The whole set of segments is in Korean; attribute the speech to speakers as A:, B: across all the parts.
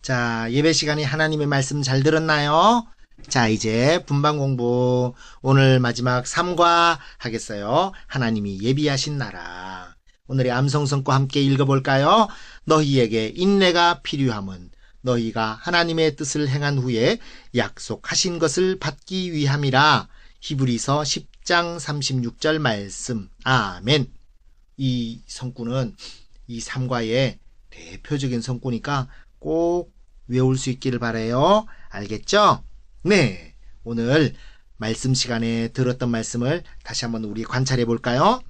A: 자, 예배 시간에 하나님의 말씀 잘 들었나요? 자, 이제 분방 공부 오늘 마지막 3과 하겠어요. 하나님이 예비하신 나라. 오늘의 암송성과 함께 읽어볼까요? 너희에게 인내가 필요함은 너희가 하나님의 뜻을 행한 후에 약속하신 것을 받기 위함이라. 히브리서 10장 36절 말씀. 아멘. 이 성구는 이 3과의 대표적인 성구니까 꼭 외울 수 있기를 바라요. 알겠죠? 네, 오늘 말씀 시간에 들었던 말씀을 다시 한번 우리 관찰해 볼까요?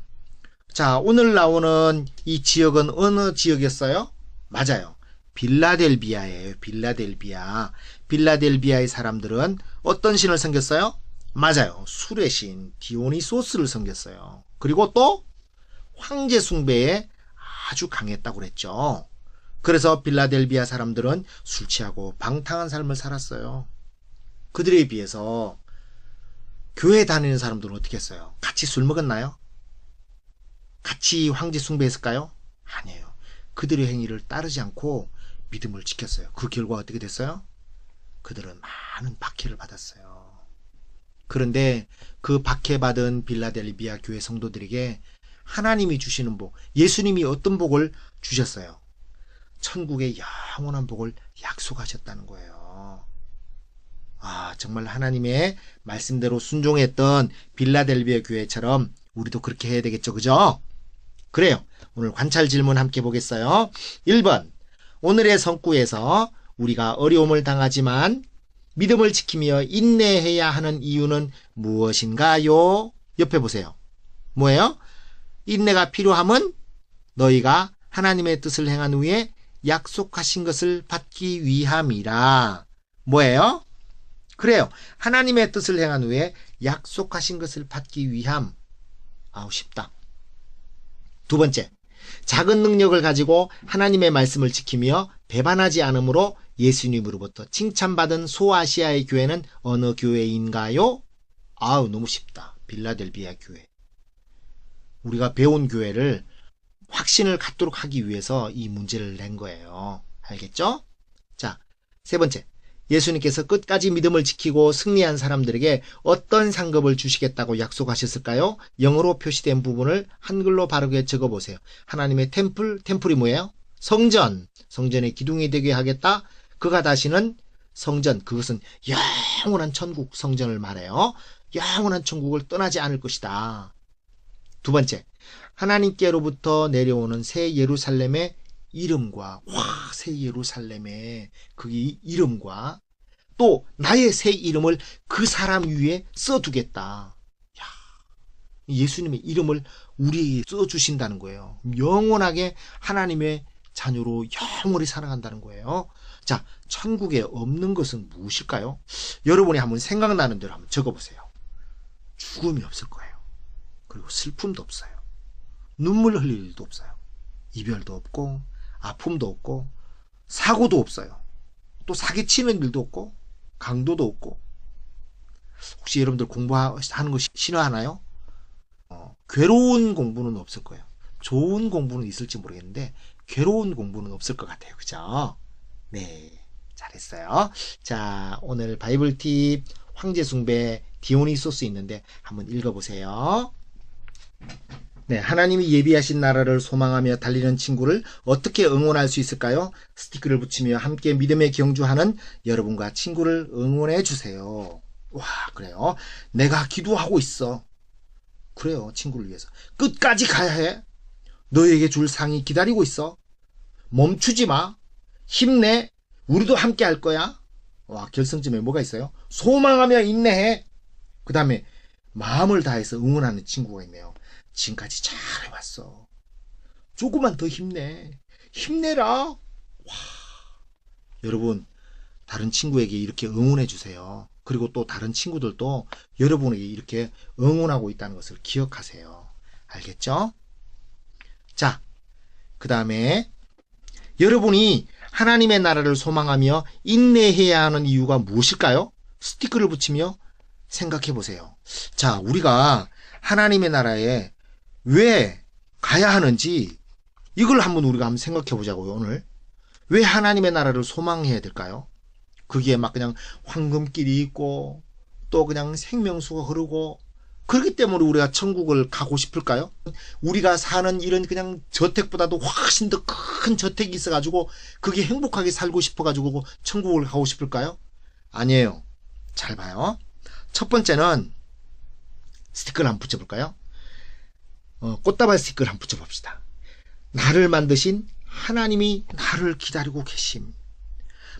A: 자, 오늘 나오는 이 지역은 어느 지역이었어요? 맞아요. 빌라델비아예요. 빌라델비아. 빌라델비아의 사람들은 어떤 신을 섬겼어요? 맞아요. 술의 신 디오니소스를 섬겼어요. 그리고 또 황제 숭배에 아주 강했다고 그랬죠. 그래서 빌라델비아 사람들은 술 취하고 방탕한 삶을 살았어요. 그들에 비해서 교회 다니는 사람들은 어떻게 했어요? 같이 술 먹었나요? 같이 황제 숭배했을까요? 아니에요. 그들의 행위를 따르지 않고 믿음을 지켰어요. 그 결과 어떻게 됐어요? 그들은 많은 박해를 받았어요. 그런데 그 박해받은 빌라델비아 교회 성도들에게 하나님이 주시는 복, 예수님이 어떤 복을 주셨어요? 천국의 영원한 복을 약속하셨다는 거예요. 아, 정말 하나님의 말씀대로 순종했던 빌라델비아 교회처럼 우리도 그렇게 해야 되겠죠, 그죠? 그래요. 오늘 관찰 질문 함께 보겠어요. 1번, 오늘의 성구에서 우리가 어려움을 당하지만 믿음을 지키며 인내해야 하는 이유는 무엇인가요? 옆에 보세요. 뭐예요? 인내가 필요함은 너희가 하나님의 뜻을 행한 후에 약속하신 것을 받기 위함이라. 뭐예요? 그래요. 하나님의 뜻을 행한 후에 약속하신 것을 받기 위함. 아우, 쉽다. 두 번째, 작은 능력을 가지고 하나님의 말씀을 지키며 배반하지 않으므로 예수님으로부터 칭찬받은 소아시아의 교회는 어느 교회인가요? 아우, 너무 쉽다. 빌라델비아 교회. 우리가 배운 교회를 확신을 갖도록 하기 위해서 이 문제를 낸 거예요. 알겠죠? 자, 세 번째. 예수님께서 끝까지 믿음을 지키고 승리한 사람들에게 어떤 상급을 주시겠다고 약속하셨을까요? 영어로 표시된 부분을 한글로 바르게 적어보세요. 하나님의 템플이 뭐예요? 성전. 성전의 기둥이 되게 하겠다. 그가 다시는 성전, 그것은 영원한 천국 성전을 말해요. 영원한 천국을 떠나지 않을 것이다. 두 번째, 하나님께로부터 내려오는 새 예루살렘의 이름과, 새 예루살렘의 그 이름과 또 나의 새 이름을 그 사람 위에 써두겠다. 예수님의 이름을 우리에게 써주신다는 거예요. 영원하게 하나님의 자녀로 영원히 살아간다는 거예요. 자, 천국에 없는 것은 무엇일까요? 여러분이 한번 생각나는 대로 한번 적어보세요. 죽음이 없을 거예요. 그리고 슬픔도 없어요. 눈물 흘릴 일도 없어요. 이별도 없고 아픔도 없고 사고도 없어요. 또 사기치는 일도 없고 강도도 없고. 혹시 여러분들 공부하는 거 싫어하나요? 괴로운 공부는 없을 거예요. 좋은 공부는 있을지 모르겠는데 괴로운 공부는 없을 것 같아요. 그죠? 네, 잘했어요. 자, 오늘 바이블 팁 황제 숭배 디오니소스 있는데 한번 읽어보세요. 네, 하나님이 예비하신 나라를 소망하며 달리는 친구를 어떻게 응원할 수 있을까요? 스티커를 붙이며 함께 믿음에 경주하는 여러분과 친구를 응원해 주세요. 와, 그래요. 내가 기도하고 있어. 그래요, 친구를 위해서. 끝까지 가야 해. 너에게 줄 상이 기다리고 있어. 멈추지 마. 힘내. 우리도 함께 할 거야. 와, 결승점에 뭐가 있어요? 소망하며 인내해. 그 다음에 마음을 다해서 응원하는 친구가 있네요. 지금까지 잘 해왔어. 조금만 더 힘내. 힘내라. 와, 여러분, 다른 친구에게 이렇게 응원해 주세요. 그리고 또 다른 친구들도 여러분에게 이렇게 응원하고 있다는 것을 기억하세요. 알겠죠? 자, 그 다음에 여러분이 하나님의 나라를 소망하며 인내해야 하는 이유가 무엇일까요? 스티커를 붙이며 생각해 보세요. 자, 우리가 하나님의 나라에 왜 가야 하는지 이걸 우리가 한번 생각해 보자고요. 오늘 왜 하나님의 나라를 소망해야 될까요? 거기에 막 그냥 황금길이 있고 또 그냥 생명수가 흐르고 그렇기 때문에 우리가 천국을 가고 싶을까요? 우리가 사는 이런 그냥 저택보다도 훨씬 더 큰 저택이 있어가지고 그게 행복하게 살고 싶어가지고 천국을 가고 싶을까요? 아니에요. 잘 봐요. 첫 번째는 스티커를 한번 붙여볼까요? 꽃다발 스티커를 한번 붙여봅시다. 나를 만드신 하나님이 나를 기다리고 계심.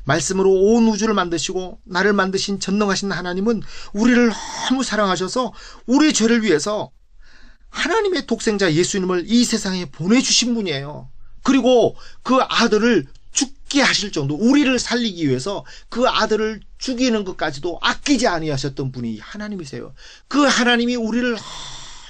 A: 말씀으로 온 우주를 만드시고 나를 만드신 전능하신 하나님은 우리를 너무 사랑하셔서 우리 죄를 위해서 하나님의 독생자 예수님을 이 세상에 보내주신 분이에요. 그리고 그 아들을 죽게 하실 정도, 우리를 살리기 위해서 그 아들을 죽이는 것까지도 아끼지 아니하셨던 분이 하나님이세요. 그 하나님이 우리를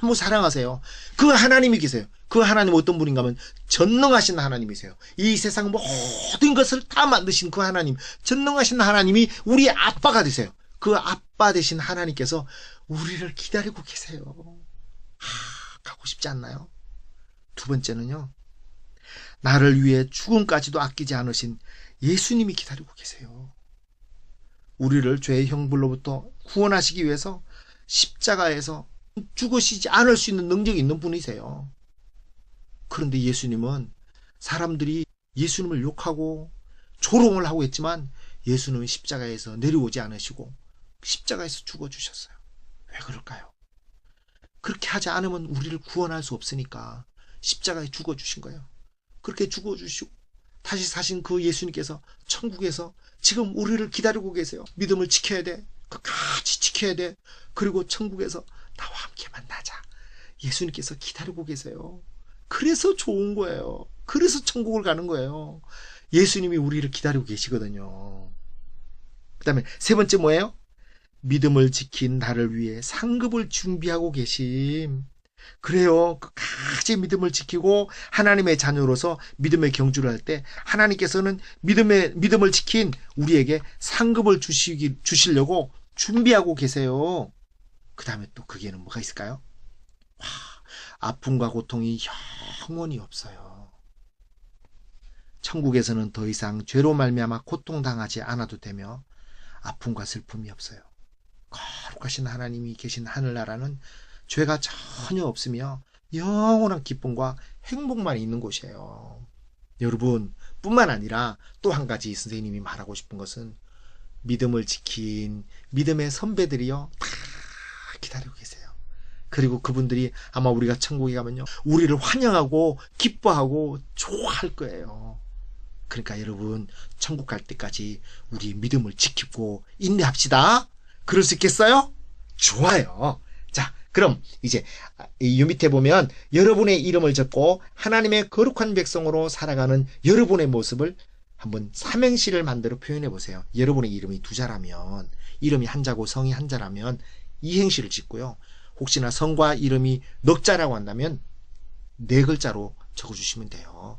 A: 너무 사랑하세요. 그 하나님이 계세요. 그 하나님 어떤 분인가 하면 전능하신 하나님이세요. 이 세상 모든 것을 다 만드신 그 하나님, 전능하신 하나님이 우리 아빠가 되세요. 그 아빠 되신 하나님께서 우리를 기다리고 계세요. 가고 싶지 않나요? 두 번째는요, 나를 위해 죽음까지도 아끼지 않으신 예수님이 기다리고 계세요. 우리를 죄의 형벌로부터 구원하시기 위해서 십자가에서 죽으시지 않을 수 있는 능력이 있는 분이세요. 그런데 예수님은 사람들이 예수님을 욕하고 조롱을 하고 했지만 예수님은 십자가에서 내려오지 않으시고 십자가에서 죽어주셨어요. 왜 그럴까요? 그렇게 하지 않으면 우리를 구원할 수 없으니까 십자가에 죽어주신 거예요. 그렇게 죽어주시고 다시 사신 그 예수님께서 천국에서 지금 우리를 기다리고 계세요. 믿음을 지켜야 돼. 끝까지 지켜야 돼. 그리고 천국에서 나와 함께 만나자. 예수님께서 기다리고 계세요. 그래서 좋은 거예요. 그래서 천국을 가는 거예요. 예수님이 우리를 기다리고 계시거든요. 그 다음에 세 번째 뭐예요? 믿음을 지킨 나를 위해 상급을 준비하고 계심. 그래요. 끝까지 믿음을 지키고 하나님의 자녀로서 믿음의 경주를 할 때 하나님께서는 믿음을 지킨 우리에게 상급을 주시려고 준비하고 계세요. 그 다음에 또 거기에는 뭐가 있을까요? 아픔과 고통이 영원히 없어요. 천국에서는 더 이상 죄로 말미암아 고통당하지 않아도 되며 아픔과 슬픔이 없어요. 거룩하신 하나님이 계신 하늘나라는 죄가 전혀 없으며 영원한 기쁨과 행복만 있는 곳이에요. 여러분 뿐만 아니라 또 한 가지 선생님이 말하고 싶은 것은 믿음을 지킨 믿음의 선배들이요 다 기다리고 계세요. 그리고 그분들이 아마 우리가 천국에 가면요 우리를 환영하고 기뻐하고 좋아할 거예요. 그러니까 여러분 천국 갈 때까지 우리 믿음을 지키고 인내합시다. 그럴 수 있겠어요? 좋아요. 자, 그럼 이제 이 밑에 보면 여러분의 이름을 적고 하나님의 거룩한 백성으로 살아가는 여러분의 모습을 한번 삼행시를 만들어 표현해 보세요. 여러분의 이름이 두 자라면, 이름이 한자고 성이 한자라면 이행시를 짓고요. 혹시나 성과 이름이 넉 자라고 한다면 네 글자로 적어주시면 돼요.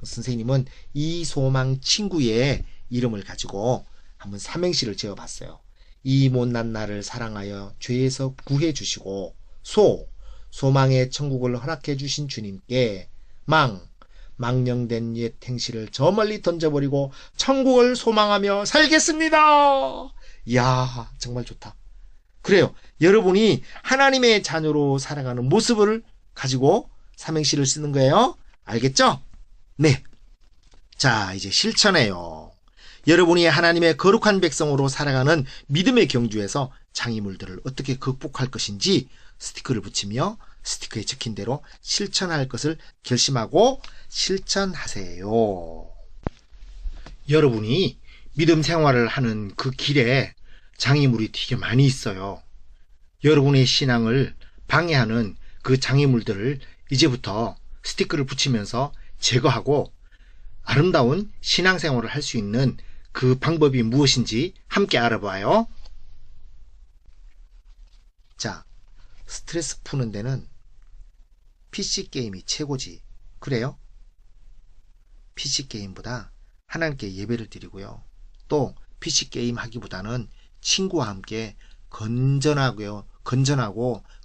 A: 선생님은 이소망 친구의 이름을 가지고 한번 삼행시를 지어봤어요. 이 못난 나를 사랑하여 죄에서 구해 주시고 소망의 천국을 허락해 주신 주님께 망령된 옛 행실을 저 멀리 던져버리고 천국을 소망하며 살겠습니다. 이야 정말 좋다. 그래요. 여러분이 하나님의 자녀로 살아가는 모습을 가지고 삼행시를 쓰는 거예요. 알겠죠? 네. 자, 이제 실천해요. 여러분이 하나님의 거룩한 백성으로 살아가는 믿음의 경주에서 장애물들을 어떻게 극복할 것인지 스티커를 붙이며 스티커에 적힌 대로 실천할 것을 결심하고 실천하세요. 여러분이 믿음 생활을 하는 그 길에 장애물이 되게 많이 있어요. 여러분의 신앙을 방해하는 그 장애물들을 이제부터 스티커를 붙이면서 제거하고 아름다운 신앙생활을 할 수 있는 그 방법이 무엇인지 함께 알아봐요. 자, 스트레스 푸는 데는 PC게임이 최고지. 그래요? PC게임보다 하나님께 예배를 드리고요. 또 PC게임 하기보다는 친구와 함께 건전하고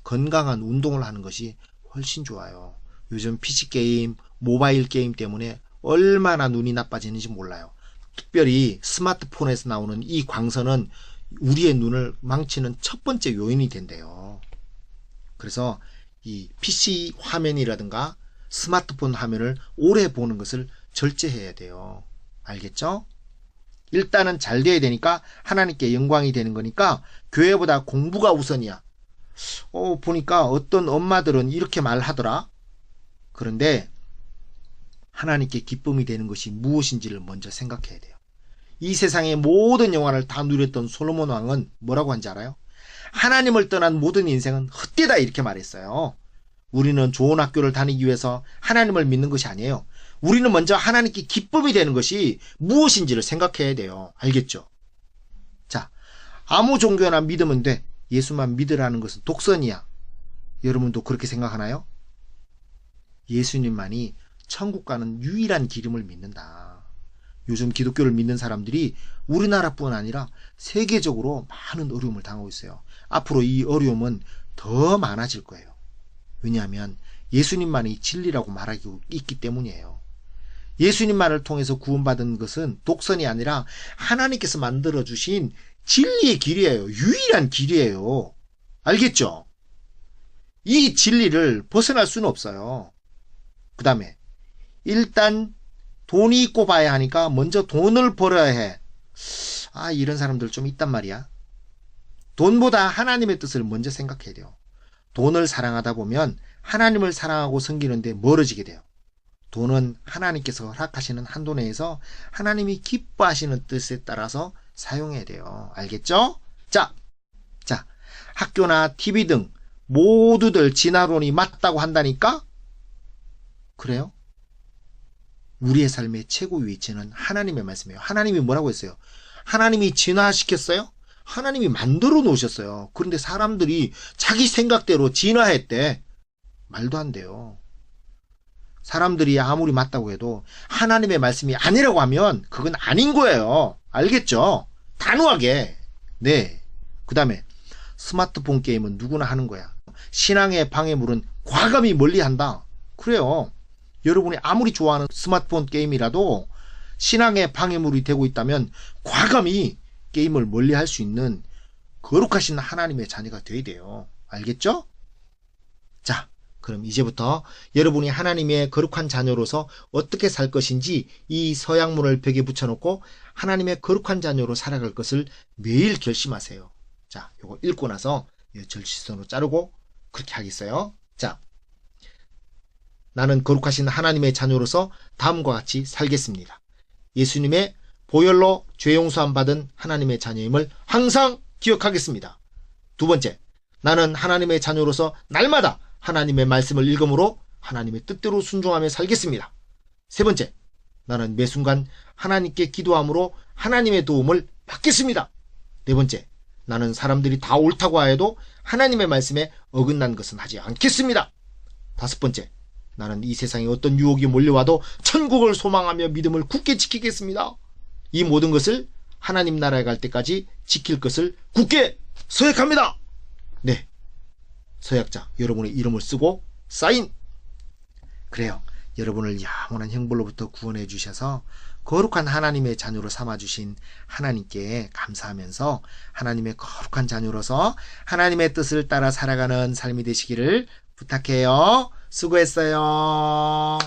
A: 건강한 운동을 하는 것이 훨씬 좋아요. 요즘 PC게임, 모바일 게임 때문에 얼마나 눈이 나빠지는지 몰라요. 특별히 스마트폰에서 나오는 이 광선은 우리의 눈을 망치는 첫 번째 요인이 된대요. 그래서 이 PC 화면이라든가 스마트폰 화면을 오래 보는 것을 절제해야 돼요. 알겠죠? 일단은 잘 돼야 되니까 하나님께 영광이 되는 거니까 교회보다 공부가 우선이야. 보니까 어떤 엄마들은 이렇게 말하더라. 그런데 하나님께 기쁨이 되는 것이 무엇인지를 먼저 생각해야 돼요. 이 세상의 모든 영화를 다 누렸던 솔로몬 왕은 뭐라고 한지 알아요? 하나님을 떠난 모든 인생은 헛되다 이렇게 말했어요. 우리는 좋은 학교를 다니기 위해서 하나님을 믿는 것이 아니에요. 우리는 먼저 하나님께 기쁨이 되는 것이 무엇인지를 생각해야 돼요. 알겠죠? 자, 아무 종교나 믿으면 돼. 예수만 믿으라는 것은 독선이야. 여러분도 그렇게 생각하나요? 예수님만이 천국 가는 유일한 기름을 믿는다. 요즘 기독교를 믿는 사람들이 우리나라뿐 아니라 세계적으로 많은 어려움을 당하고 있어요. 앞으로 이 어려움은 더 많아질 거예요. 왜냐하면 예수님만이 진리라고 말하고 있기 때문이에요. 예수님만을 통해서 구원받은 것은 독선이 아니라 하나님께서 만들어주신 진리의 길이에요. 유일한 길이에요. 알겠죠? 이 진리를 벗어날 수는 없어요. 그 다음에 일단 돈이 있고 봐야 하니까 먼저 돈을 벌어야 해. 이런 사람들 좀 있단 말이야. 돈보다 하나님의 뜻을 먼저 생각해야 돼요. 돈을 사랑하다 보면 하나님을 사랑하고 섬기는데 멀어지게 돼요. 돈은 하나님께서 허락하시는 한도 내에서 하나님이 기뻐하시는 뜻에 따라서 사용해야 돼요. 알겠죠? 자, 학교나 TV 등 모두들 진화론이 맞다고 한다니까? 그래요? 우리의 삶의 최고 위치는 하나님의 말씀이에요. 하나님이 뭐라고 했어요? 하나님이 진화시켰어요? 하나님이 만들어 놓으셨어요. 그런데 사람들이 자기 생각대로 진화했대. 말도 안 돼요. 사람들이 아무리 맞다고 해도 하나님의 말씀이 아니라고 하면 그건 아닌 거예요. 알겠죠? 단호하게. 네. 그 다음에 스마트폰 게임은 누구나 하는 거야. 신앙의 방해물은 과감히 멀리한다. 그래요. 여러분이 아무리 좋아하는 스마트폰 게임이라도 신앙의 방해물이 되고 있다면 과감히 게임을 멀리할 수 있는 거룩하신 하나님의 자녀가 되어야 돼요. 알겠죠? 자, 그럼 이제부터 여러분이 하나님의 거룩한 자녀로서 어떻게 살 것인지 이 서양문을 벽에 붙여놓고 하나님의 거룩한 자녀로 살아갈 것을 매일 결심하세요. 자, 요거 읽고 나서 절치선으로 자르고 그렇게 하겠어요. 자, 나는 거룩하신 하나님의 자녀로서 다음과 같이 살겠습니다. 예수님의 보혈로 죄 용서함 받은 하나님의 자녀임을 항상 기억하겠습니다. 두 번째, 나는 하나님의 자녀로서 날마다 하나님의 말씀을 읽음으로 하나님의 뜻대로 순종하며 살겠습니다. 세 번째, 나는 매 순간 하나님께 기도함으로 하나님의 도움을 받겠습니다. 네 번째, 나는 사람들이 다 옳다고 하여도 하나님의 말씀에 어긋난 것은 하지 않겠습니다. 다섯 번째, 나는 이 세상에 어떤 유혹이 몰려와도 천국을 소망하며 믿음을 굳게 지키겠습니다. 이 모든 것을 하나님 나라에 갈 때까지 지킬 것을 굳게 서약합니다. 네, 서약자 여러분의 이름을 쓰고 사인. 그래요. 여러분을 영원한 형벌로부터 구원해 주셔서 거룩한 하나님의 자녀로 삼아주신 하나님께 감사하면서 하나님의 거룩한 자녀로서 하나님의 뜻을 따라 살아가는 삶이 되시기를 부탁해요. 수고했어요.